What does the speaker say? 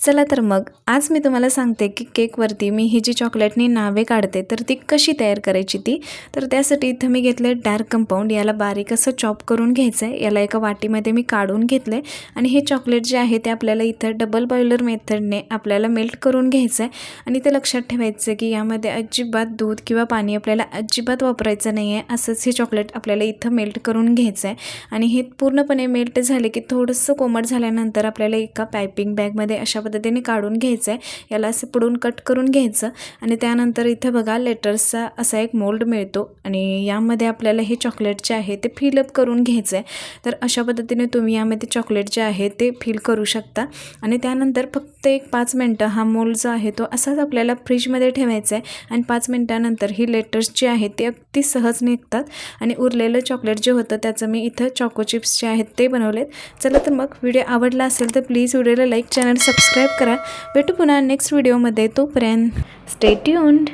चला तर मग आज मी तुम्हाला सांगते की केकवरती मी ही जी चॉकलेटनी नावे काढते तर ती कशी तयार करायची ती। तर त्यासाठी इथं मी घेतले डार्क कंपाऊंड, याला बारीक असं चॉप करून घ्यायचं आहे। याला एका वाटीमध्ये मी काढून घेतले आणि हे चॉकलेट जे आहे ते आपल्याला इथं डबल बॉयलर मेथडने आपल्याला मेल्ट करून घ्यायचं आहे। आणि ते लक्षात ठेवायचं की यामध्ये अजिबात दूध किंवा पाणी आपल्याला अजिबात वापरायचं नाही आहे। असंच हे चॉकलेट आपल्याला इथं मेल्ट करून घ्यायचं आहे आणि हे पूर्णपणे मेल्ट झाले की थोडंसं कोमट झाल्यानंतर आपल्याला एका पायपिंग बॅगमध्ये अशा पद्धतीने काढून घ्यायचं आहे। याला असं पुढून कट करून घ्यायचं आणि त्यानंतर इथे बघा लेटर्सचा असा एक मोल्ड मिळतो आणि यामध्ये आपल्याला हे चॉकलेट जे आहे ते फिल अप करून घ्यायचं आहे। तर अशा पद्धतीने तुम्ही यामध्ये चॉकलेट जे आहे ते फिल करू शकता आणि त्यानंतर फक्त एक 5 मिनिटं हा मोल्ड जो आहे तो असाच आपल्याला फ्रीजमध्ये ठेवायचा आहे आणि 5 मिनिटानंतर ही लेटर्स जे आहेत ते अगदी सहज निघतात आणि उरलेलं चॉकलेट जे होतं त्याचं मी इथं चॉको चिप्स जे आहेत ते बनवलेत। चला तर मग व्हिडिओ आवडला असेल तर प्लीज व्हिडिओला लाईक, चॅनल सबस्क्राईब करा। भेटू पुन्हा नेक्स्ट व्हिडिओमध्ये, तोपर्यंत स्टे ट्यून्ड।